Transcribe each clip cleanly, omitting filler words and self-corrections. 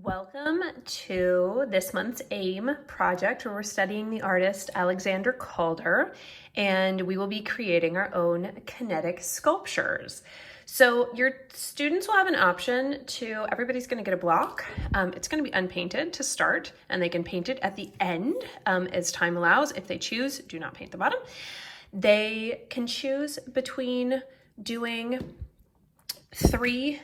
Welcome to this month's AIM project where we're studying the artist Alexander Calder, and we will be creating our own kinetic sculptures. So your students will have an option to, everybody's going to get a block. It's going to be unpainted to start, and they can paint it at the end as time allows. If they choose, do not paint the bottom. They can choose between doing 3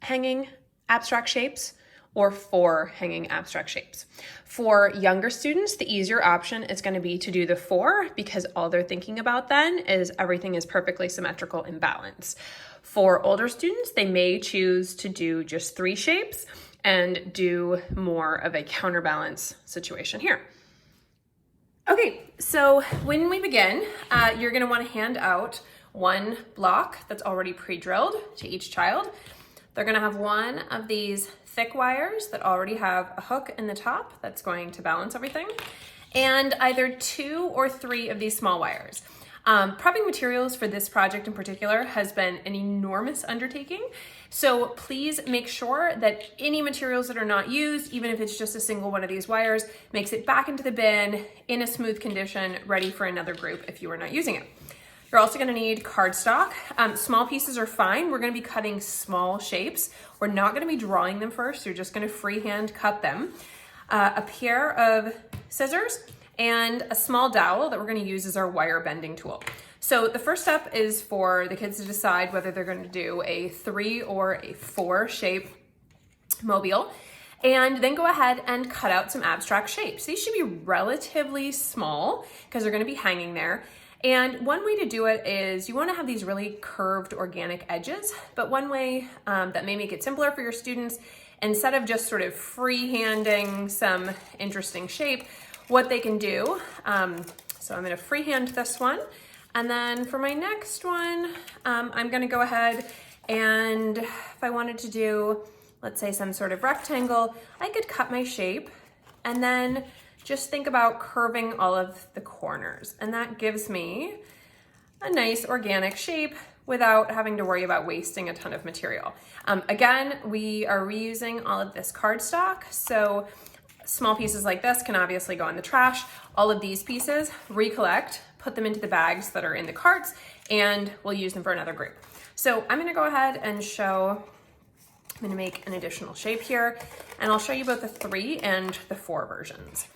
hanging abstract shapes or 4 hanging abstract shapes. For younger students, the easier option is going to be to do the 4 because all they're thinking about then is everything is perfectly symmetrical in balance. For older students, they may choose to do just 3 shapes and do more of a counterbalance situation here. Okay, so when we begin, you're going to want to hand out 1 block that's already pre-drilled to each child. They're going to have 1 of these thick wires that already have a hook in the top that's going to balance everything, and either 2 or 3 of these small wires. Prepping materials for this project in particular has been an enormous undertaking, so please make sure that any materials that are not used, even if it's just a single one of these wires, makes it back into the bin in a smooth condition, ready for another group if you are not using it. You're also going to need cardstock. Small pieces are fine. We're going to be cutting small shapes. We're not going to be drawing them first. You're just going to freehand cut them. A pair of scissors and a small dowel that we're going to use as our wire bending tool. So the first step is for the kids to decide whether they're going to do a 3 or a 4 shape mobile, and then go ahead and cut out some abstract shapes. These should be relatively small because they're going to be hanging there. And one way to do it is you want to have these really curved organic edges, but one way that may make it simpler for your students, instead of just sort of freehanding some interesting shape, what they can do, so I'm going to freehand this one, and then for my next one, I'm going to go ahead and if I wanted to do, let's say some sort of rectangle, I could cut my shape and then just think about curving all of the corners, and that gives me a nice organic shape without having to worry about wasting a ton of material. Again, we are reusing all of this cardstock, so small pieces like this can obviously go in the trash. All of these pieces, recollect, put them into the bags that are in the carts, and we'll use them for another group. So I'm gonna go ahead and show, I'm gonna make an additional shape here, and I'll show you both the 3 and the 4 versions.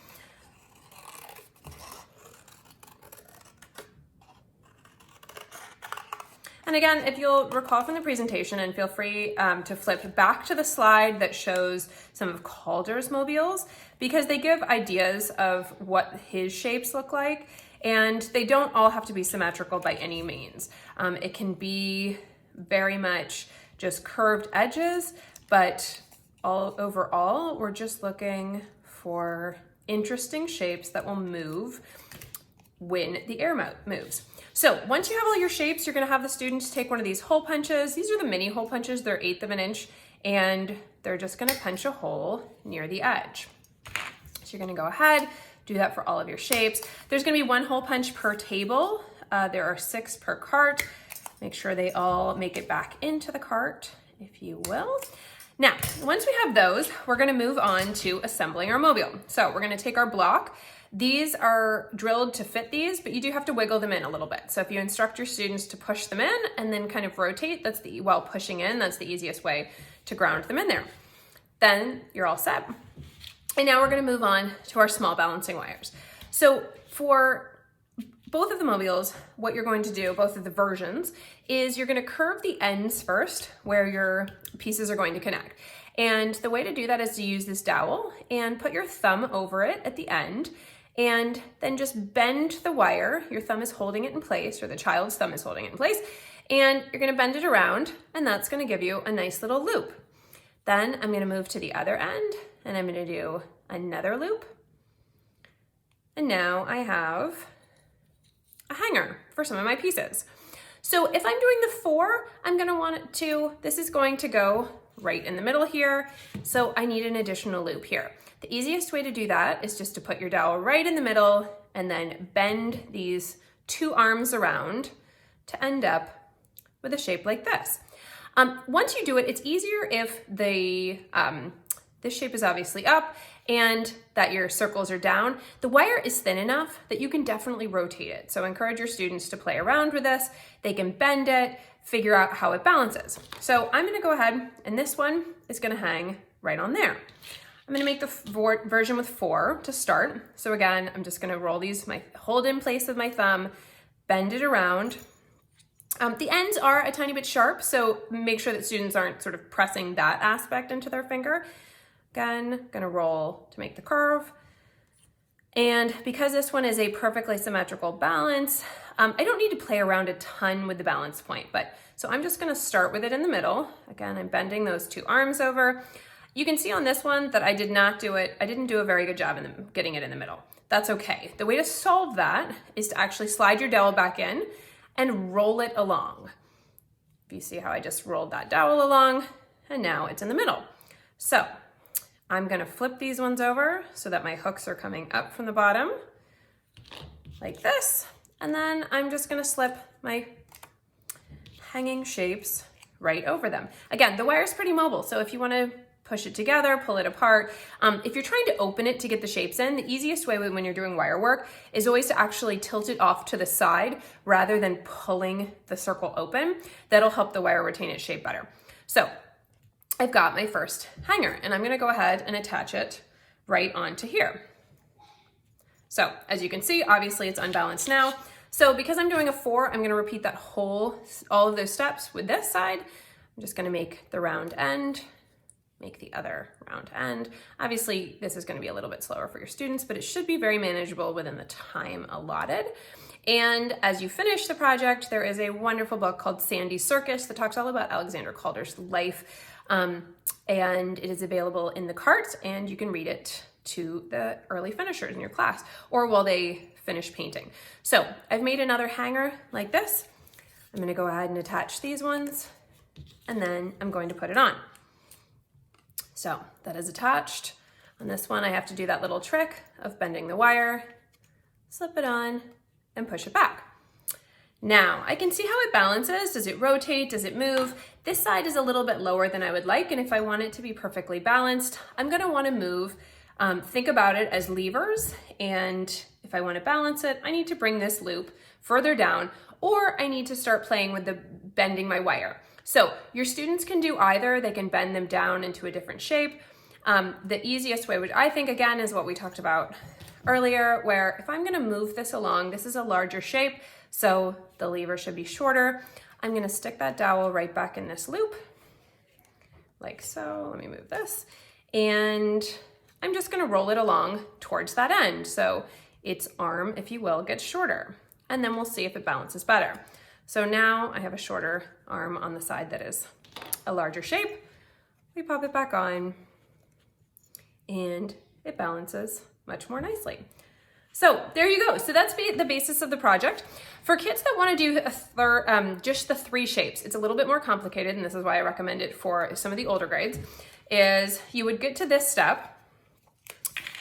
And again, if you'll recall from the presentation, and feel free to flip back to the slide that shows some of Calder's mobiles, because they give ideas of what his shapes look like, and they don't all have to be symmetrical by any means. It can be very much just curved edges, but overall, we're just looking for interesting shapes that will move when the air moves. So once you have all your shapes, you're gonna have the students take one of these hole punches. These are the mini hole punches, they're 1/8 of an inch, and they're just gonna punch a hole near the edge. So you're gonna go ahead, do that for all of your shapes. There's gonna be 1 hole punch per table. There are 6 per cart. Make sure they all make it back into the cart, if you will. Now, once we have those, we're gonna move on to assembling our mobile. So we're gonna take our block. These are drilled to fit these, but you do have to wiggle them in a little bit. So if you instruct your students to push them in and then kind of rotate, while pushing in, that's the easiest way to ground them in there. Then you're all set. And now we're gonna move on to our small balancing wires. So for both of the mobiles, what you're going to do, both of the versions, is you're gonna curve the ends first where your pieces are going to connect. And the way to do that is to use this dowel and put your thumb over it at the end, and then just bend the wire. Your thumb is holding it in place, or the child's thumb is holding it in place, and you're gonna bend it around, and that's gonna give you a nice little loop. Then I'm gonna move to the other end, and I'm gonna do another loop. And now I have a hanger for some of my pieces. So if I'm doing the 4, I'm gonna want it to, this is going to go right in the middle here, so I need an additional loop here. The easiest way to do that is just to put your dowel right in the middle and then bend these 2 arms around to end up with a shape like this. Once you do it, it's easier if the this shape is obviously up and that your circles are down. The wire is thin enough that you can definitely rotate it. So encourage your students to play around with this. They can bend it, figure out how it balances. So I'm gonna go ahead and this one is gonna hang right on there. I'm gonna make the version with 4 to start. So again, I'm just gonna roll these, hold in place with my thumb, bend it around. The ends are a tiny bit sharp, so make sure that students aren't sort of pressing that aspect into their finger. Again, gonna roll to make the curve. And because this one is a perfectly symmetrical balance, I don't need to play around a ton with the balance point, so I'm just gonna start with it in the middle. Again, I'm bending those 2 arms over. You can see on this one that I didn't do a very good job in getting it in the middle. That's okay. The way to solve that is to actually slide your dowel back in and roll it along. You see how I just rolled that dowel along, and now it's in the middle. So I'm gonna flip these ones over so that my hooks are coming up from the bottom, like this, and then I'm just gonna slip my hanging shapes right over them. Again, the wire is pretty mobile, so if you wanna push it together, pull it apart. If you're trying to open it to get the shapes in, the easiest way when you're doing wire work is always to actually tilt it off to the side rather than pulling the circle open. That'll help the wire retain its shape better. So I've got my first hanger and I'm gonna go ahead and attach it right onto here. So as you can see, obviously it's unbalanced now. So because I'm doing a 4, I'm gonna repeat that all of those steps with this side. I'm just gonna make the round end, make the other round end. Obviously, this is gonna be a little bit slower for your students, but it should be very manageable within the time allotted. And as you finish the project, there is a wonderful book called Sandy's Circus that talks all about Alexander Calder's life. And it is available in the cart, and you can read it to the early finishers in your class or while they finish painting. So I've made another hanger like this. I'm gonna go ahead and attach these ones, and then I'm going to put it on. So that is attached. On this one, I have to do that little trick of bending the wire, slip it on, and push it back. Now, I can see how it balances. Does it rotate? Does it move? This side is a little bit lower than I would like, and if I want it to be perfectly balanced, I'm gonna wanna move. Think about it as levers, and if I wanna balance it, I need to bring this loop further down, or I need to start playing with the bending my wire. So your students can do either. They can bend them down into a different shape. The easiest way, which I think again is what we talked about earlier, where if I'm gonna move this along, this is a larger shape, so the lever should be shorter. I'm gonna stick that dowel right back in this loop, like so. Let me move this. And I'm just gonna roll it along towards that end. So its arm, if you will, gets shorter. And then we'll see if it balances better. So now I have a shorter arm on the side that is a larger shape. We pop it back on and it balances much more nicely. So there you go. So that's the basis of the project. For kids that want to do just the 3 shapes, it's a little bit more complicated, and this is why I recommend it for some of the older grades, is you would get to this step,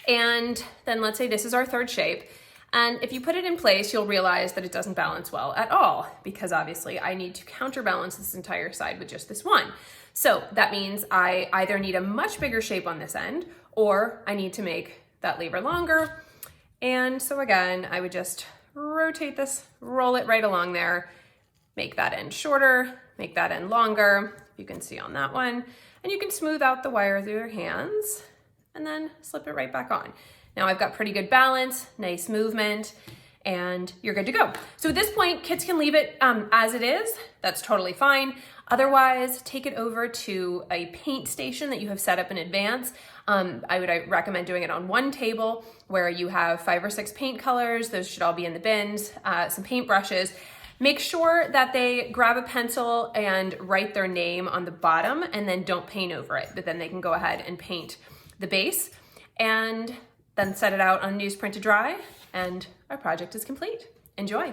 and then let's say this is our 3rd shape. And if you put it in place, you'll realize that it doesn't balance well at all, because obviously I need to counterbalance this entire side with just this one. So that means I either need a much bigger shape on this end, or I need to make that lever longer. And so again, I would just rotate this, roll it right along there, make that end shorter, make that end longer. You can see on that one, and you can smooth out the wire through your hands and then slip it right back on. Now I've got pretty good balance, nice movement, and you're good to go. So at this point, kids can leave it as it is. That's totally fine. Otherwise, take it over to a paint station that you have set up in advance. I would recommend doing it on one table where you have 5 or 6 paint colors. Those should all be in the bins, some paint brushes. Make sure that they grab a pencil and write their name on the bottom, and then don't paint over it, but then they can go ahead and paint the base, and then set it out on newsprint to dry, and our project is complete. Enjoy.